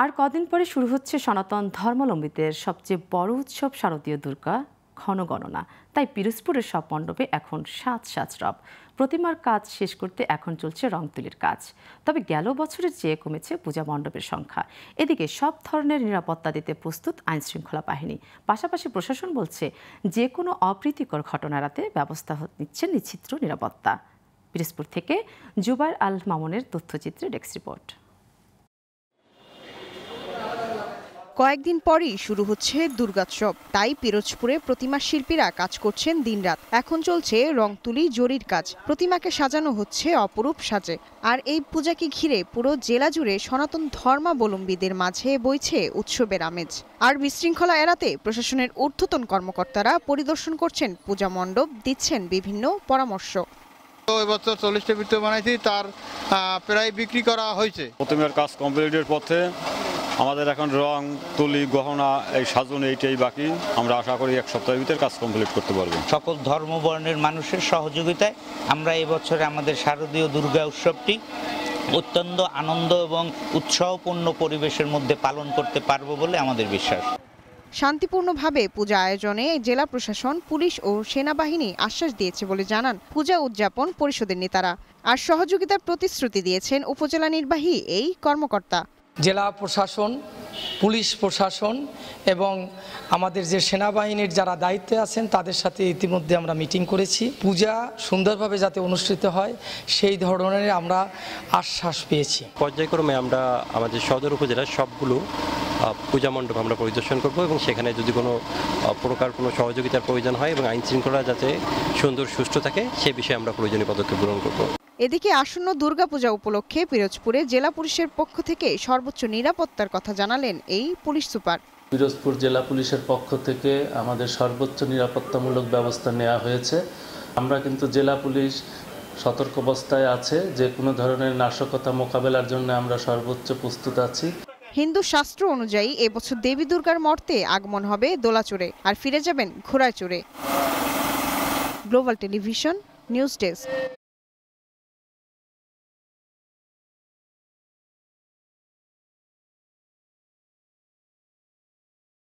আর কদিন পরে শুরু হচ্ছে সনাতন ধর্মাবলম্বীদের সবচেয়ে বড় উৎসব শারদীয় দুর্গা ক্ষণগণনা। তাই পিরোজপুরের সব মণ্ডপে এখন সাজ রব। প্রতিমার কাজ শেষ করতে এখন চলছে রং তুলির কাজ। তবে গেল বছরের চেয়ে কমেছে পূজা মণ্ডপের সংখ্যা। এদিকে সব ধরনের নিরাপত্তা দিতে প্রস্তুত আইনশৃঙ্খলা বাহিনী। পাশাপাশি প্রশাসন বলছে যে কোনো অপ্রীতিকর ঘটনা এড়াতে ব্যবস্থা নিচ্ছে নিশ্চিত নিরাপত্তা। পিরোজপুর থেকে জুবাইর আল মামুনের তথ্যচিত্রে ডেস্ক রিপোর্ট। কয়েকদিন পরই শুরু হচ্ছে দুর্গোৎসব, তাই পিরোজপুরে প্রতিমা শিল্পীরা কাজ করছেন দিনরাত। এখন চলছে রং তুলি জরির কাজ, প্রতিমাকে সাজানো হচ্ছে অপরূপ সাজে। আর এই পূজাকে ঘিরে পুরো জেলা জুড়ে সনাতন ধর্মাবলম্বীদের মাঝে বইছে উৎসবের আমেজ। আর বিশৃঙ্খলা এড়াতে প্রশাসনের ঊর্ধ্বতন কর্মকর্তারা পরিদর্শন করছেন পূজা মণ্ডপ, দিচ্ছেন বিভিন্ন পরামর্শ। এবছর 40টা ভিতরে বানাইছি, তার প্রায় বিক্রি করা হয়েছে। প্রতিমার কাজ কমপ্লিটের পথে, আমাদের এখন রং তুলি গহনা এই সাজন এইটাই বাকি। আমরা আশা করি এক সপ্তাহের ভিতরে কাজ কমপ্লিট করতে পারবো। সকল ধর্মবর্ণের মানুষের সহযোগিতায় আমরা এবছরে আমাদের শারদীয় দুর্গা উৎসবটি অত্যন্ত আনন্দ এবং উৎসাহপূর্ণ পরিবেশের মধ্যে পালন করতে পারবো বলে আমাদের বিশ্বাস। শান্তিপূর্ণভাবে পূজা আয়োজনে জেলা প্রশাসন, পুলিশ ও সেনাবাহিনী আশ্বাস দিয়েছে বলে জানান পূজা উদযাপন পরিষদের নেতারা। আর সহযোগিতার প্রতিশ্রুতি দিয়েছেন উপজেলা নির্বাহী এই কর্মকর্তা। জেলা প্রশাসন, পুলিশ প্রশাসন এবং আমাদের যে সেনাবাহিনীর যারা দায়িত্বে আছেন তাদের সাথে ইতিমধ্যে আমরা মিটিং করেছি। পূজা সুন্দরভাবে যাতে অনুষ্ঠিত হয় সেই ধরনের আমরা আশ্বাস পেয়েছি। পর্যায়ক্রমে আমরা আমাদের সদর উপজেলার সবগুলো পূজা মণ্ডপ আমরা পরিদর্শন করব এবং সেখানে যদি কোনো প্রকার কোনো সহযোগিতার প্রয়োজন হয় এবং আইন শৃঙ্খলা যাতে সুন্দর সুষ্ঠু থাকে সে বিষয়ে আমরা প্রয়োজনীয় পদক্ষেপ গ্রহণ করব। এদিকে আসন্ন দুর্গাপূজা উপলক্ষে পিরোজপুরে জেলা পুলিশের পক্ষ থেকে সর্বোচ্চ নিরাপত্তার কথা জানালেন এই পুলিশ সুপার। পিরোজপুর জেলা পুলিশের পক্ষ থেকে আমাদের সর্বোচ্চ নিরাপত্তামূলক ব্যবস্থা নেওয়া হয়েছে। আমরা কিন্তু জেলা পুলিশ সতর্ক অবস্থায় আছে, যে কোনো ধরনের নাশকতা মোকাবেলার জন্য আমরা সর্বোচ্চ প্রস্তুত আছি। হিন্দু শাস্ত্র অনুযায়ী এবছর দেবী দুর্গার মর্তে আগমন হবে দোলাচড়ে, আর ফিরে যাবেন ঘোড়ায় চড়ে। Global television news desk.